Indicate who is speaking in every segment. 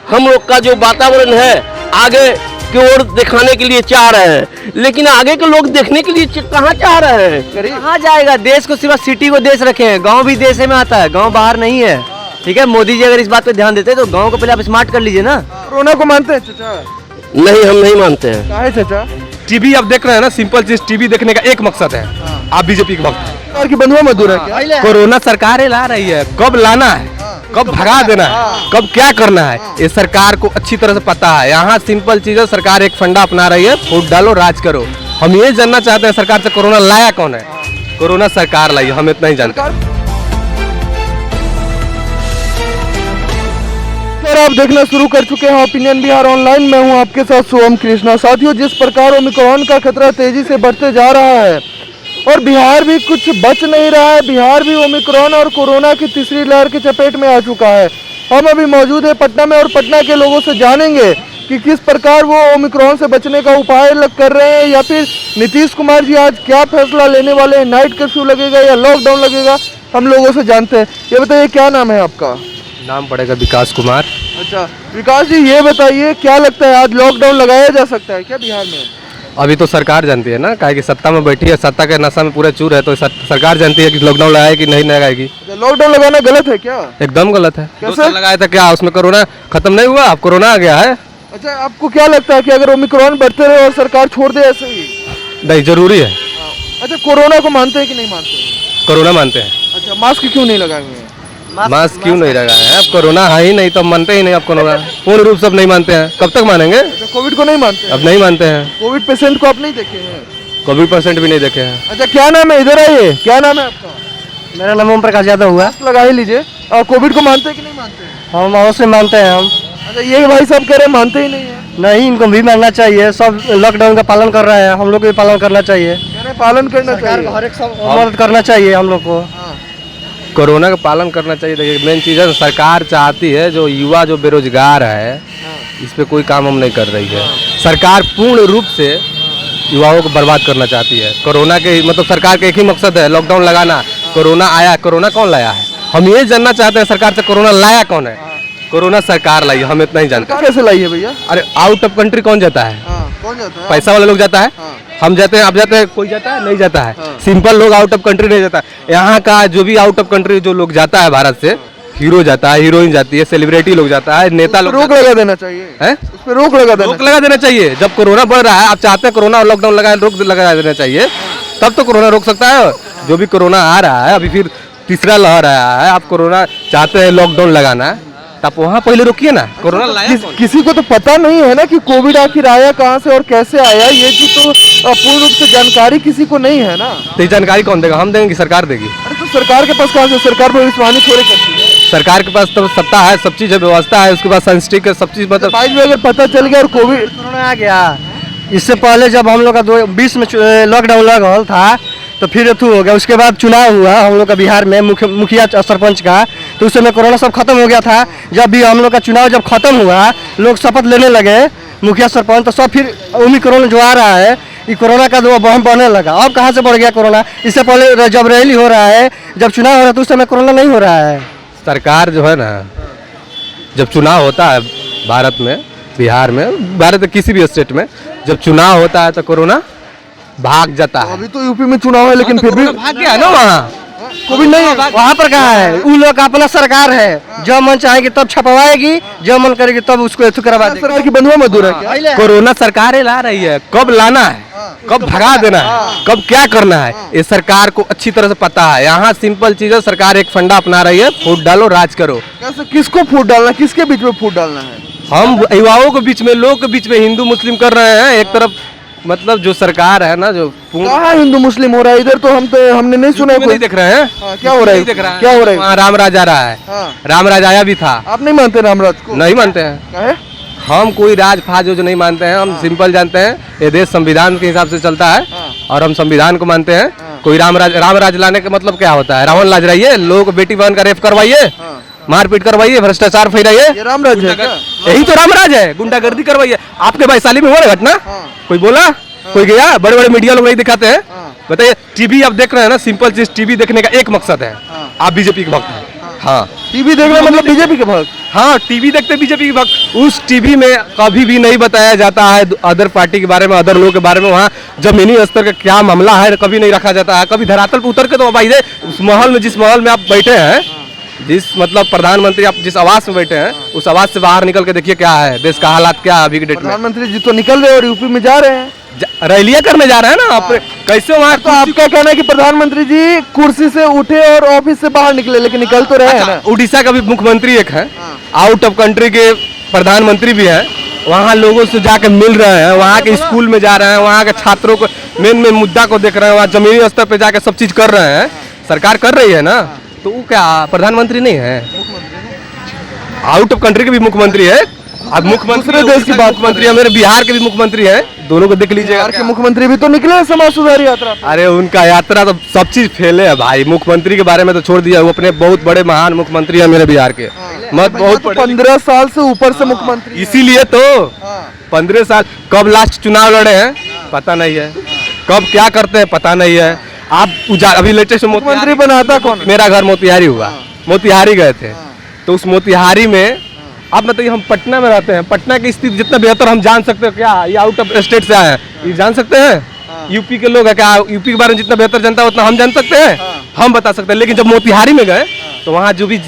Speaker 1: हम लोग का जो वातावरण है आगे की ओर दिखाने के लिए चाह रहे हैं, लेकिन आगे के लोग देखने के लिए कहाँ चाह रहे हैं?
Speaker 2: कहाँ जाएगा? देश को सिर्फ सिटी को देश रखे हैं, गांव भी देश में आता है, गांव बाहर नहीं है। ठीक है, मोदी जी अगर इस बात पे ध्यान देते तो गांव को पहले आप स्मार्ट कर लीजिए ना।
Speaker 3: कोरोना को मानते हैं चाचा?
Speaker 1: नहीं, हम नहीं मानते हैं।
Speaker 3: काहे चाचा?
Speaker 4: टीवी आप देख रहे हैं ना, सिंपल चीज टीवी देखने का एक मकसद है, आप बीजेपी के वक्त
Speaker 3: सरकार की बंधुआ मजदूर है क्या?
Speaker 4: कोरोना सरकार ला रही है, कब लाना है, कब भगा देना है, कब क्या करना है, ये सरकार को अच्छी तरह से पता है। यहाँ सिंपल चीज है, सरकार एक फंडा अपना रही है, वोट डालो राज करो। हम ये जानना चाहते हैं सरकार से कोरोना लाया कौन है? कोरोना सरकार लाई, हम इतना ही जानते हैं।
Speaker 3: सर, आप देखना शुरू कर चुके हैं ओपिनियन बिहार ऑनलाइन। मैं हूं आपके साथ सोहम कृष्णा। साथियों, जिस प्रकार ओमिक्रॉन का खतरा तेजी से बढ़ते जा रहा है और बिहार भी कुछ बच नहीं रहा है, बिहार भी ओमिक्रॉन और कोरोना की तीसरी लहर की चपेट में आ चुका है। हम अभी मौजूद है पटना में और पटना के लोगों से जानेंगे कि किस प्रकार वो ओमिक्रॉन से बचने का उपाय कर रहे हैं, या फिर नीतीश कुमार जी आज क्या फैसला लेने वाले हैं, नाइट कर्फ्यू लगेगा या लॉकडाउन लगेगा, हम लोगों से जानते हैं। ये बताइए, क्या नाम है आपका?
Speaker 4: नाम पड़ेगा विकास कुमार।
Speaker 3: अच्छा विकास जी, ये बताइए क्या लगता है आज लॉकडाउन लगाया जा सकता है क्या बिहार में?
Speaker 4: अभी तो सरकार जानती है ना, काहे कि सत्ता में बैठी है, सत्ता के नशा में पूरा चूर है, तो सरकार जानती है कि लॉकडाउन लगाएगी कि नहीं लगाएगी।
Speaker 3: लॉकडाउन लगाना गलत है क्या?
Speaker 4: एकदम गलत है।
Speaker 3: कैसे?
Speaker 4: 2 साल लगाया था, क्या उसमें कोरोना खत्म नहीं हुआ? अब कोरोना आ गया है।
Speaker 3: अच्छा, आपको क्या लगता है कि अगर ओमिक्रॉन बढ़ते रहे और सरकार छोड़ दे ऐसे ही?
Speaker 4: नहीं, जरूरी है।
Speaker 3: अच्छा, कोरोना को मानते हैं कि नहीं मानते?
Speaker 4: कोरोना मानते हैं।
Speaker 3: अच्छा, मास्क क्यों नहीं लगाए हुए हैं?
Speaker 4: मास्क क्यों नहीं लगाए हैं? अब कोरोना है ही नहीं तो मानते ही नहीं। अब कोरोना पूर्ण रूप से नहीं मानते हैं, कब तक मानेंगे?
Speaker 3: अच्छा, कोविड को नहीं मानते हैं?
Speaker 4: अब नहीं मानते हैं।
Speaker 3: कोविड पेशेंट को आप नहीं देखे हैं?
Speaker 4: कोविड पेशेंट भी नहीं देखे हैं।
Speaker 3: अच्छा, क्या नाम है? इधर आइए, क्या नाम है आपका?
Speaker 2: मेरा नाम ओम प्रकाश यादव हुआ।
Speaker 3: मास्क लगा ही लीजिए। और कोविड को मानते हैं कि नहीं मानते हैं?
Speaker 2: हम अवश्य मानते हैं हम।
Speaker 3: अच्छा, ये भाई साहब कह रहे मानते ही नहीं है।
Speaker 2: नहीं, इनको भी मानना चाहिए। सब लॉकडाउन का पालन कर रहे हैं, हम लोग को भी पालन करना चाहिए।
Speaker 3: कह रहे पालन करना चाहिए।
Speaker 2: हर एक सब मदद करना चाहिए हम लोग को।
Speaker 3: हाँ।
Speaker 4: कोरोना का पालन करना चाहिए। देखिए, मेन चीज़ है सरकार चाहती है जो युवा जो बेरोजगार है इस पे कोई काम हम नहीं कर रही है। सरकार पूर्ण रूप से युवाओं को बर्बाद करना चाहती है। कोरोना के मतलब सरकार का एक ही मकसद है, लॉकडाउन लगाना। कोरोना आया, कोरोना कौन लाया है? हम ये जानना चाहते हैं सरकार से कोरोना लाया कौन है? कोरोना सरकार लाई, हम इतना ही जानते हैं।
Speaker 3: कैसे लाई है भैया?
Speaker 4: अरे आउट ऑफ कंट्री कौन जाता है?
Speaker 3: कौन जाता है?
Speaker 4: पैसा वाले लोग जाता है।
Speaker 3: हाँ।
Speaker 4: हम जाते हैं, आप जाते हैं, कोई जाता है? नहीं जाता है।
Speaker 3: हाँ।
Speaker 4: सिंपल लोग आउट ऑफ कंट्री नहीं जाता। यहाँ का जो भी आउट ऑफ कंट्री जो लोग जाता है भारत से, हीरो जाता है, हीरोइन जाती है, सेलिब्रिटी लोग जाता है, नेता लोग
Speaker 3: रोक लगा देना चाहिए
Speaker 4: है।
Speaker 3: उस पर रोक लगा देना
Speaker 4: रोक लगा देना चाहिए। जब कोरोना बढ़ रहा है, आप चाहते हैं कोरोना लॉकडाउन लगाए, रोक लगा देना चाहिए, तब तो कोरोना रोक सकता है। जो भी कोरोना आ रहा है, अभी फिर तीसरा लहर आया है, आप कोरोना चाहते हैं लॉकडाउन लगाना, तब वहाँ पहले रोकिए ना। कोरोना लाया कौन?
Speaker 3: किसी को तो पता नहीं है ना कि कोविड आखिर आया कहाँ से और कैसे आया, ये चीज तो पूर्ण रूप से जानकारी किसी को नहीं है ना।
Speaker 4: तो ये जानकारी कौन देगा? हम देंगे कि सरकार देगी?
Speaker 3: अरे तो सरकार के पास कहाँ से? सरकार भविष्यवाणी थोड़ी करती है।
Speaker 4: सरकार के पास तो सत्ता है, सब चीज है, व्यवस्था है, उसके पास संस्टिक है, सब चीज मतलब।
Speaker 3: बाईस में अगर पता चल गया और कोविड
Speaker 2: कोरोना आ गया, इससे पहले जब हम लोग का 2020 में लॉकडाउन लगा था तो फिर अथू हो गया। उसके बाद चुनाव हुआ हम लोग का बिहार में मुखिया सरपंच का, तो उस समय कोरोना सब खत्म हो गया था। जब भी हम लोग का चुनाव जब खत्म हुआ, लोग शपथ लेने लगे मुखिया सरपंच, तो सब फिर ओमिक्रॉन जो आ रहा है, ये कोरोना का दो बम बढ़ने लगा। अब कहाँ से बढ़ गया कोरोना? इससे पहले जब रैली हो रहा है, जब चुनाव हो रहा है, तो उस समय कोरोना नहीं हो रहा है।
Speaker 4: सरकार जो है ना, जब चुनाव होता है भारत में, बिहार में, भारत के किसी भी स्टेट में जब चुनाव होता है तो कोरोना भाग जाता है।
Speaker 3: अभी तो यूपी में चुनाव है लेकिन फिर भी
Speaker 4: भाग गया है ना वहाँ।
Speaker 3: कोविड नहीं है।
Speaker 2: वहाँ पर कहाँ है? उन लोग का अपना सरकार है, जब मन चाहेगी तब छपवाएगी, जब मन करेगी तब उसको एथू करवा देगी।
Speaker 3: सरकार की बंधुआ मजदूर है क्या?
Speaker 4: कोरोना सरकार ला रही है, कब लाना है, कब भगा देना है, कब क्या करना है, ये सरकार को अच्छी तरह से पता है। यहाँ सिंपल चीज है, सरकार एक फंडा अपना रही है, वोट डालो राज करो।
Speaker 3: कैसे? किसको फूट डालना, किसके बीच में फूट डालना है?
Speaker 4: हम युवाओं के बीच में, लोग के बीच में हिंदू मुस्लिम कर रहे हैं। एक तरफ मतलब जो सरकार है ना, जो
Speaker 3: कहाँ हिंदू मुस्लिम हो रहा है? इधर तो हमने नहीं सुना है कोई।
Speaker 4: नहीं देख रहे हैं।
Speaker 3: क्या हो रहा है?
Speaker 4: देख रहा है,
Speaker 3: क्या हो रहा है?
Speaker 4: वहाँ रामराज आ रहा है।
Speaker 3: हाँ।
Speaker 4: रामराज आया भी था।
Speaker 3: आप नहीं मानते रामराज को?
Speaker 4: नहीं मानते हैं।
Speaker 3: काहे?
Speaker 4: हम कोई राज फाज जो नहीं मानते हैं। हम सिंपल जानते हैं ये देश संविधान के हिसाब से चलता है और हम संविधान को मानते हैं। कोई रामराज लाने का मतलब क्या होता है? रावण लाज रहिए, लोग बेटी बहन का रेप करवाइए, मारपीट करवाइए, भ्रष्टाचार फैलाइए,
Speaker 3: ये रामराज है क्या?
Speaker 4: यही तो रामराज है। गुंडागर्दी करवाइए। आपके वैशाली में हो रहा घटना? कोई बोला? कोई गया? बड़े बड़े मीडिया लोग नहीं दिखाते हैं। बताइए, टीवी आप देख रहे हैं ना, सिंपल चीज टीवी देखने का एक मकसद है, आप बीजेपी के भक्त हैं। हाँ,
Speaker 3: टीवी देखना मतलब बीजेपी के भक्त?
Speaker 4: हाँ टीवी देखते बीजेपी भक्त, उस टीवी में कभी भी नहीं बताया जाता है अदर पार्टी के बारे में, अदर लोगों के बारे में। वहाँ जमीनी स्तर का क्या मामला है कभी नहीं रखा जाता है। कभी धरातल पर उतर के तो भाई उस महल में, जिस महल में आप बैठे हैं, जिस मतलब प्रधानमंत्री आप जिस आवास में बैठे हैं, उस आवास से बाहर निकल के देखिए क्या है, देश का हालात क्या है अभी के डेट में।
Speaker 3: प्रधानमंत्री जी तो निकल रहे हैं और यूपी में जा रहे हैं,
Speaker 4: रैलियां करने जा रहे हैं ना। आप कैसे वहाँ
Speaker 3: तो आपका कहना है कि प्रधानमंत्री जी कुर्सी से उठे और ऑफिस से बाहर निकले, लेकिन निकल तो रहे हैं ना।
Speaker 4: उड़ीसा का भी मुख्यमंत्री एक है, आउट ऑफ कंट्री के प्रधानमंत्री भी है, वहाँ लोगों से जाकर मिल रहे हैं, वहाँ के स्कूल में जा रहे हैं, वहाँ के छात्रों को मेन मुद्दा को देख रहे हैं, वहाँ जमीनी स्तर पे जाकर सब चीज कर रहे हैं, सरकार कर रही है ना। तो वो क्या प्रधानमंत्री नहीं है, आउट ऑफ कंट्री के भी मुख्यमंत्री है। अब मुख्यमंत्री देश की बात, मुख्यमंत्री है मेरे बिहार के भी मुख्यमंत्री है, दोनों को देख लीजिएगा।
Speaker 3: बिहार के मुख्यमंत्री भी तो निकले हैं समाज सुधार यात्रा।
Speaker 4: अरे उनका यात्रा तो सब चीज फेले है भाई, मुख्यमंत्री के बारे में तो छोड़ दिया, वो अपने बहुत बड़े महान मुख्यमंत्री है मेरे बिहार के, मत बहुत
Speaker 3: 15 साल से ऊपर से मुख्यमंत्री,
Speaker 4: इसीलिए तो 15 साल। कब लास्ट चुनाव लड़े हैं पता नहीं है, कब क्या करते हैं पता नहीं है। आप अभी लेटेस्ट
Speaker 3: मुख्यमंत्री बनाता कौन?
Speaker 4: मेरा घर मोतिहारी हुआ, मोतिहारी गए थे, तो उस मोतिहारी में आप बताइए, हम पटना में रहते हैं, पटना की स्थिति जितना बेहतर हम जान सकते हैं क्या, ये आउट ऑफ स्टेट से आए हैं, ये जान सकते हैं। यूपी के लोग है क्या, यूपी के बारे में जितना बेहतर जानता है उतना हम जान सकते हैं, हम बता सकते हैं। लेकिन जब मोतिहारी में गए तो वहाँ जो भी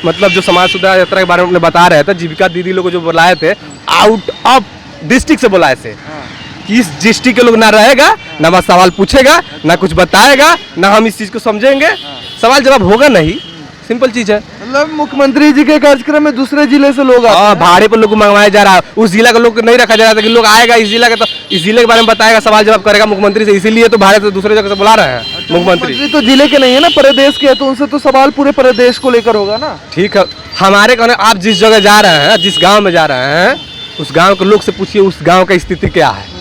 Speaker 4: मतलब जो समाज सुधार यात्रा के बारे में बता रहे थे, जीविका दीदी लोग जो बुलाए थे, आउट ऑफ डिस्ट्रिक्ट से बुलाए थे, कि इस डिस्ट्रिक्ट के लोग ना रहेगा, ना बस सवाल पूछेगा, ना कुछ बताएगा, ना हम इस चीज को समझेंगे, सवाल जवाब होगा नहीं, सिंपल चीज है।
Speaker 3: मतलब मुख्यमंत्री जी के कार्यक्रम में दूसरे जिले से लोग आते हैं,
Speaker 4: भाड़े पर लोग को मंगवाया जा रहा है, उस जिला का लोग नहीं रखा जा रहा था कि लोग आएगा इस जिला का, तो इस जिले के बारे में बताएगा, सवाल जवाब करेगा मुख्यमंत्री से, इसीलिए तो भारत से दूसरे जगह से बुला रहे हैं मुख्यमंत्री।
Speaker 3: तो जिले के नहीं है ना, प्रदेश के है, तो उनसे तो सवाल पूरे प्रदेश को लेकर होगा ना।
Speaker 4: ठीक है, हमारे कहने आप जिस जगह जा रहे हैं, जिस गाँव में जा रहे हैं, उस गाँव के लोग से पूछिए उस गाँव की स्थिति क्या है।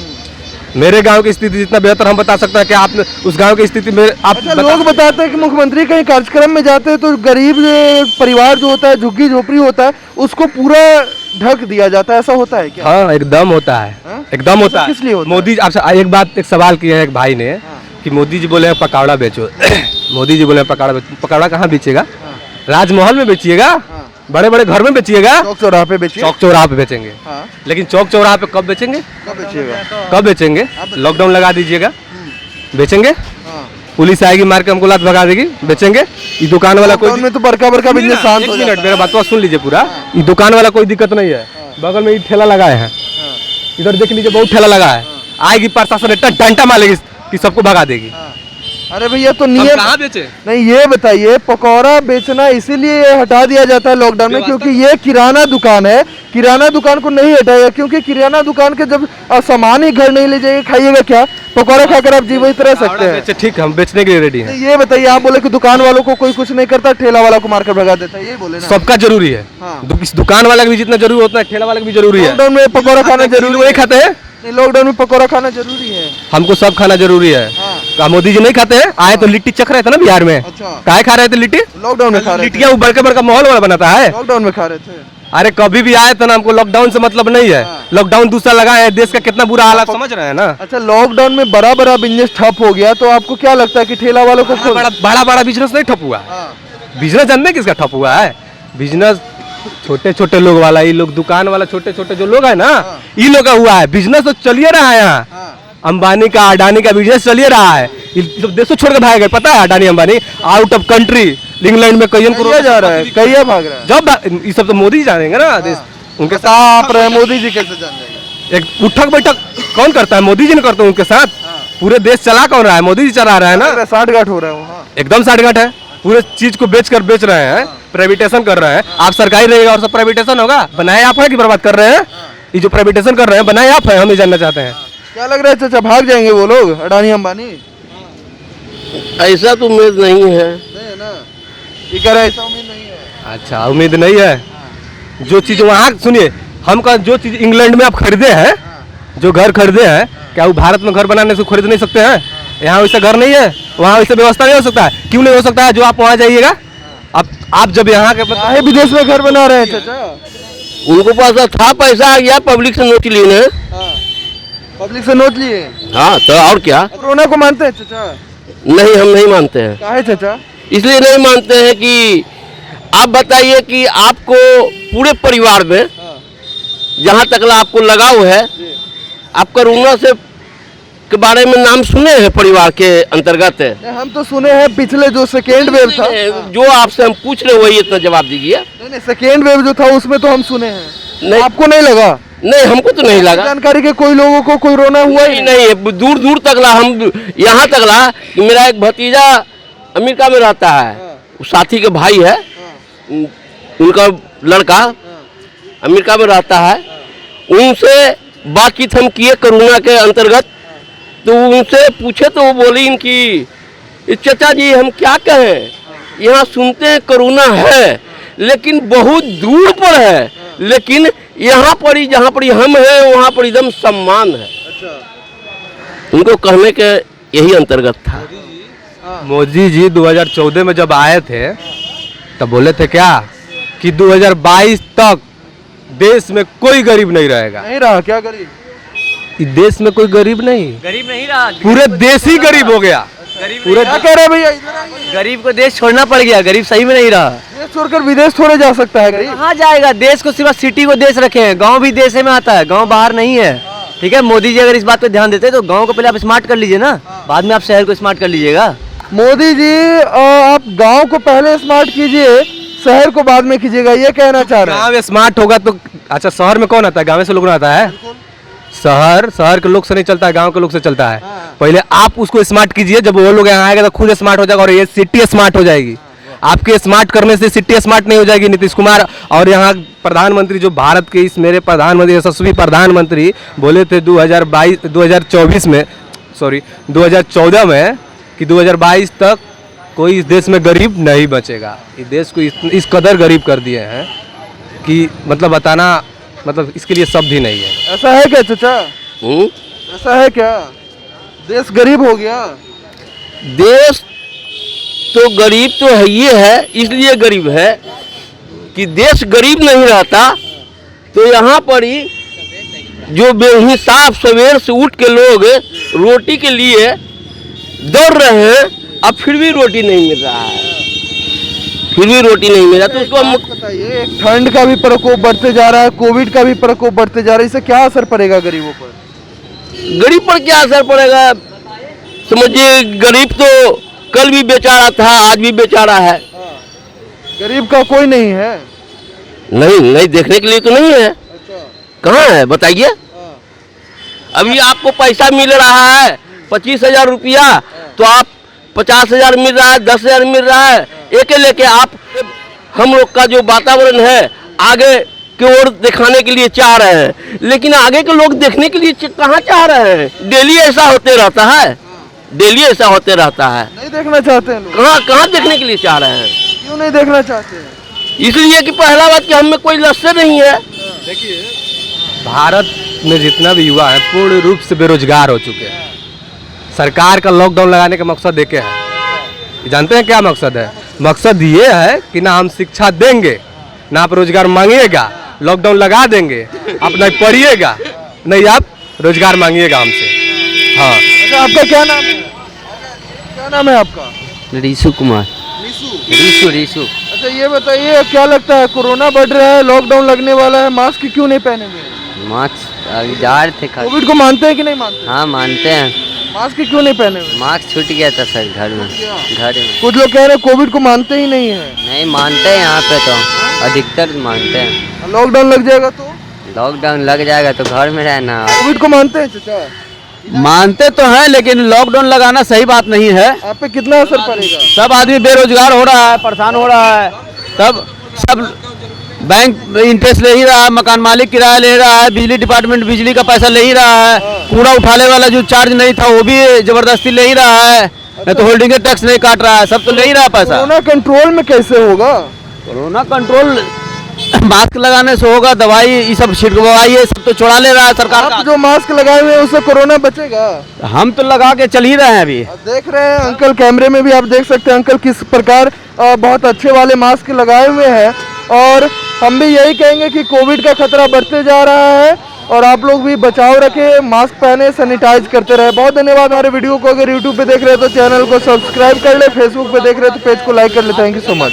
Speaker 4: मेरे गांव की स्थिति जितना बेहतर हम बता सकते हैं कि आपने उस गांव की स्थिति में आप
Speaker 3: लोग बताते हैं कि मुख्यमंत्री कहीं कार्यक्रम में जाते हैं तो गरीब परिवार जो होता है, झुग्गी झोपड़ी होता है, उसको पूरा ढक दिया जाता है, ऐसा होता है क्या?
Speaker 4: हाँ एकदम होता है, एकदम होता है।
Speaker 3: किस लिए होता है?
Speaker 4: मोदी आपसे एक बात, एक सवाल किया है एक भाई ने कि मोदी जी बोले पकौड़ा बेचो मोदी जी बोले पकौड़ा बेचो, पकौड़ा कहाँ बेचिएगा? राजमहल में बेचिएगा, बड़े बड़े घर में बेचिएगा,
Speaker 3: चौक चौराहे पे बेचिए,
Speaker 4: चौक चौराहे पे बेचेंगे। लेकिन चौक चौराहे पे कब बेचेंगे? कब बेचेंगे? लॉकडाउन लगा दीजिएगा, बेचेंगे? पुलिस आएगी मार के हमको लात भगा देगी, बेचेंगे? ये दुकान वाला कोई
Speaker 3: में तो बड़का बड़का बिजनेस शांत हो जाता है।
Speaker 4: मेरा बात सुन लीजिए पूरा, ये दुकान वाला कोई दिक्कत नहीं है, बगल में ये ठेला लगाए हैं, इधर देख लीजिए बहुत ठेला लगा है, आएगी प्रशासन इतना डंडा मारेगी कि सबको भगा देगी।
Speaker 3: अरे भैया तो नियम
Speaker 4: कहाँ बेचे?
Speaker 3: नहीं, ये बताइए, पकौड़ा बेचना इसीलिए हटा दिया जाता है लॉकडाउन में क्योंकि ये किराना दुकान है, किराना दुकान को नहीं हटाएगा क्योंकि किराना दुकान के जब सामान ही घर नहीं ले जाइए, खाइएगा क्या? पकौड़ा खाकर आप जीवित रह सकते हैं।
Speaker 4: ठीक है, हम बेचने के लिए रेडी हैं।
Speaker 3: ये बताइए, आप बोले कि दुकान वालों को कोई कुछ नहीं करता, ठेला वाला को मारकर भगा देता है, ये बोले ना?
Speaker 4: सबका जरूरी है, इस दुकान वाला भी जितना जरूरी होता है ठेला वाला भी जरूरी है।
Speaker 3: लॉकडाउन में पकौड़ा खाना जरूरी
Speaker 4: नहीं खाते हैं,
Speaker 3: लॉकडाउन में पकौड़ा खाना जरूरी है,
Speaker 4: हमको सब खाना जरूरी है। मोदी जी नहीं खाते हैं, आए तो लिट्टी चख रहे थे ना बिहार में, काहे खा रहे थे लिट्टी?
Speaker 3: लॉकडाउन में खा रहे थे,
Speaker 4: लिट्टियाँ वो बड़का बड़का माहौल वाला बनाता है,
Speaker 3: लॉकडाउन में खा रहे थे।
Speaker 4: अरे कभी भी आए तो ना, हमको लॉकडाउन से मतलब नहीं है, लॉकडाउन दूसरा लगा है, देश का कितना बुरा हालात समझ रहे हैं ना।
Speaker 3: अच्छा, लॉकडाउन में बड़ा बड़ा बिजनेस ठप हो गया तो आपको क्या लगता है कि ठेला वालों को
Speaker 4: बड़ा बड़ा बिजनेस नहीं ठप हुआ है, बिजनेस जानते किसका ठप हुआ है? बिजनेस छोटे छोटे लोग वाला, ये लोग दुकान वाला, छोटे छोटे जो लोग है ना, ये लोग का हुआ है। बिजनेस तो चलिए रहा है यहाँ, अंबानी का अडानी का बिजनेस चलिए रहा है, देश छोड़ के भाग गए, पता है? Adani Ambani out of country England में कई करोड़
Speaker 3: जा रहा है, कई भाग रहा है।
Speaker 4: जब ये सब तो मोदी जानेंगे ना देश, उनके साथ
Speaker 3: आप रहे, मोदी जी कैसे जान जाएंगे?
Speaker 4: एक उठक बैठक कौन करता है? मोदी जी ने करते हैं उनके साथ, पूरे देश चला कौन रहा है? मोदी जी चला रहा है ना।
Speaker 3: साठगांठ हो रहा है,
Speaker 4: एकदम साठगांठ है, पूरे चीज को बेच रहे हैं, प्राइवेटाइजेशन कर रहे हैं। आप सरकारी रहेगा और सब प्राइवेटाइजेशन होगा, बनाए आप है कि बर्बाद कर रहे हैं? ये जो प्राइवेटाइजेशन कर रहे हैं बनाए आप है, हम ये जानना चाहते हैं।
Speaker 3: क्या लग रहा है चाचा, भाग जाएंगे वो लोग, अडानी अंबानी?
Speaker 1: ऐसा तो उम्मीद नहीं है,
Speaker 3: ना ये कह रहा है, ऐसा उम्मीद नहीं है।
Speaker 4: अच्छा, उम्मीद नहीं है। जो चीज वहाँ सुनिए, हम का जो चीज इंग्लैंड में आप खरीदे हैं, जो घर खरीदे हैं, क्या वो भारत में घर बनाने से खरीद नहीं सकते हैं? यहाँ वैसा घर नहीं है, वहाँ वैसा व्यवस्था नहीं हो सकता है। क्यों नहीं हो सकता है? जो आप वहाँ जाइएगा, आप जब यहाँ के
Speaker 3: विदेश में घर बना रहे हैं चाचा,
Speaker 1: उनको पास था पैसा, आ गया पब्लिक से नोट लिए ना,
Speaker 3: पब्लिक से नोट लिए।
Speaker 1: हाँ तो और क्या?
Speaker 3: कोरोना को मानते हैं चाचा?
Speaker 1: नहीं, हम नहीं मानते हैं।
Speaker 3: काहे चाचा?
Speaker 1: इसलिए नहीं मानते हैं कि आप बताइए कि आपको पूरे परिवार में जहाँ तक आपको लगाव है, आप कोरोना से के बारे में नाम सुने हैं परिवार के अंतर्गत?
Speaker 3: हम तो सुने हैं पिछले जो सेकेंड वेव था,
Speaker 1: जो आपसे हम पूछ रहे वही इतना जवाब दीजिए।
Speaker 3: नहीं सेकेंड वेव जो था उसमें तो हम सुने हैं।
Speaker 1: नहीं,
Speaker 3: आपको नहीं लगा?
Speaker 1: नहीं, हमको तो नहीं लगा।
Speaker 3: जानकारी के कोई लोगों को कोरोना हुआ ही
Speaker 1: नहीं, दूर दूर तक ला, हम यहाँ तक ला कि मेरा एक भतीजा अमेरिका में रहता है, साथी के भाई है, उनका लड़का अमेरिका में रहता है, उनसे बातचीत हम किए कोरोना के अंतर्गत। तो उनसे पूछे तो वो बोली इनकी चाचा जी हम क्या कहें, यहाँ सुनते हैं कोरोना है लेकिन बहुत दूर पर है, लेकिन यहाँ पर ही जहाँ पर हम हैं वहाँ पर एकदम सम्मान है। उनको कहने के यही अंतर्गत था।
Speaker 4: मोदी जी 2014 में जब आए थे तब बोले थे क्या कि 2022 तक देश में कोई गरीब नहीं रहेगा।
Speaker 3: नहीं रहा क्या गरीब?
Speaker 4: इस देश में कोई गरीब नहीं
Speaker 5: रहा,
Speaker 4: पूरे देश ही गरीब हो गया।
Speaker 3: पूरे क्या कह रहे भैया?
Speaker 5: गरीब को देश छोड़ना पड़ गया, गरीब सही में नहीं रहा।
Speaker 3: देश छोड़कर विदेश थोड़े जा सकता है गरीब?
Speaker 5: कहाँ जाएगा? देश को सिर्फ सिटी को देश रखे हैं, गांव भी देश में आता है, गांव बाहर नहीं है। ठीक है, मोदी जी अगर इस बात पे ध्यान देते तो गांव को पहले आप स्मार्ट कर लीजिए ना, बाद में आप शहर को स्मार्ट कर लीजिएगा।
Speaker 3: मोदी जी आप गांव को पहले स्मार्ट कीजिए, शहर को बाद में कीजिएगा, ये कहना चाह रहे हैं।
Speaker 4: गाँव स्मार्ट होगा तो अच्छा, शहर में कौन आता है? गाँव से लोग आता है। शहर के लोग से नहीं चलता है, गांव के लोग से चलता है। पहले आप उसको स्मार्ट कीजिए, जब वो लोग यहाँ आएगा तो खुद स्मार्ट हो जाएगा और ये सिटी स्मार्ट हो जाएगी। आपके स्मार्ट करने से सिटी स्मार्ट नहीं हो जाएगी। नीतीश कुमार और यहाँ प्रधानमंत्री जो भारत के इस मेरे प्रधानमंत्री यशस्वी प्रधानमंत्री बोले थे 2014 में कि 2022 तक कोई इस देश में गरीब नहीं बचेगा। इस देश को इस कदर गरीब कर दिए हैं कि मतलब बताना, मतलब इसके लिए शब्द ही नहीं है।
Speaker 3: ऐसा है क्या चाचा? ऐसा है क्या? देश गरीब हो गया?
Speaker 1: देश तो गरीब तो है, ये है इसलिए गरीब है कि देश गरीब नहीं रहता तो यहाँ पर ही जो बेहिसाब सवेर से उठ के लोग रोटी के लिए दौड़ रहे हैं, अब फिर भी रोटी नहीं मिल रहा है, फिर भी रोटी नहीं मिल रहा। तो उसको हम
Speaker 3: बताइए, ठंड का भी प्रकोप बढ़ते जा रहा है, कोविड का भी प्रकोप बढ़ते जा रहा है, इससे क्या असर पड़ेगा गरीबों पर?
Speaker 1: गरीब पर क्या असर पड़ेगा? समझिए गरीब तो कल भी बेचारा था, आज भी बेचारा है।
Speaker 3: गरीब का कोई नहीं है?
Speaker 1: नहीं देखने के लिए तो नहीं है। कहाँ है बताइए? अभी आपको पैसा मिल रहा है 25,000 रुपया, तो आप 50,000 मिल रहा है, 10,000 मिल रहा है, एक लेके आप हम लोग का जो वातावरण है आगे की ओर दिखाने के लिए चाह रहे हैं, लेकिन आगे के लोग देखने के लिए कहाँ चाह रहे हैं? डेली ऐसा होते रहता है, डेली ऐसा होते रहता है।
Speaker 3: नहीं देखना चाहते हैं लोग?
Speaker 1: कहाँ देखने के लिए चाह रहे हैं?
Speaker 3: क्यों नहीं देखना चाहते हैं?
Speaker 1: इसलिए कि पहला बात कि हम में कोई लक्ष्य नहीं है।
Speaker 4: देखिए, भारत में जितना भी युवा है पूर्ण रूप से बेरोजगार हो चुके हैं। सरकार का लॉकडाउन लगाने का मकसद एक है, जानते हैं क्या मकसद है? मकसद ये है कि ना हम शिक्षा देंगे, ना आप रोजगार मांगिएगा, लॉकडाउन लगा देंगे, आप नहीं पढ़िएगा, नहीं आप रोजगार मांगिएगा हमसे। हाँ,
Speaker 3: अच्छा आपका क्या नाम है? क्या नाम है आपका?
Speaker 5: ऋषु कुमार। ऋषु।
Speaker 3: अच्छा ये बताइए, क्या लगता है कोरोना बढ़ रहा है, लॉकडाउन लगने वाला है, मास्क क्यों नहीं पहने हुए?
Speaker 5: मास्क जा रहे थे।
Speaker 3: कोविड को मानते हैं कि नहीं मानते?
Speaker 5: हाँ मानते हैं।
Speaker 3: मास्क क्यों नहीं पहने हुए?
Speaker 5: मास्क छूट गया था सर घर में।
Speaker 3: कुछ लोग कह रहे हैं कोविड को मानते ही नहीं है।
Speaker 5: नहीं मानते हैं, यहाँ पे तो अधिकतर मानते हैं।
Speaker 3: लॉकडाउन लग जाएगा तो?
Speaker 5: लॉकडाउन लग जाएगा तो घर में रहना।
Speaker 3: कोविड को मानते हैं चाचा?
Speaker 6: मानते तो हैं, लेकिन लॉकडाउन लगाना सही बात नहीं है।
Speaker 3: आप पे कितना असर पड़ेगा?
Speaker 6: सब आदमी बेरोजगार हो रहा है, परेशान हो रहा है, सब बैंक इंटरेस्ट ले ही रहा है, मकान मालिक किराया ले रहा है, बिजली डिपार्टमेंट बिजली का पैसा ले ही रहा है, कूड़ा उठाने वाला जो चार्ज नहीं था वो भी जबरदस्ती ले ही रहा है, नहीं तो होल्डिंग टैक्स नहीं काट रहा है, सब तो ले ही रहा है पैसा।
Speaker 3: कोरोना कंट्रोल में कैसे होगा?
Speaker 6: कोरोना कंट्रोल मास्क लगाने से होगा, दवाई ये सब छिड़कवाई ये सब तो चुरा ले रहा है सरकार
Speaker 3: आप
Speaker 6: का।
Speaker 3: जो मास्क लगाए हुए हैं उससे कोरोना बचेगा?
Speaker 6: हम तो लगा के चल ही रहे हैं अभी।
Speaker 3: आप देख रहे हैं अंकल, कैमरे में भी आप देख सकते हैं अंकल किस प्रकार बहुत अच्छे वाले मास्क लगाए हुए हैं, और हम भी यही कहेंगे कि कोविड का खतरा बढ़ते जा रहा है और आप लोग भी बचाव रखें, मास्क पहने, सैनिटाइज करते रहे। बहुत धन्यवाद। हमारे वीडियो को अगर यूट्यूब पे देख रहे हैं तो चैनल को सब्सक्राइब कर ले, फेसबुक पे देख रहे हैं तो पेज को लाइक कर ले। Thank you so much.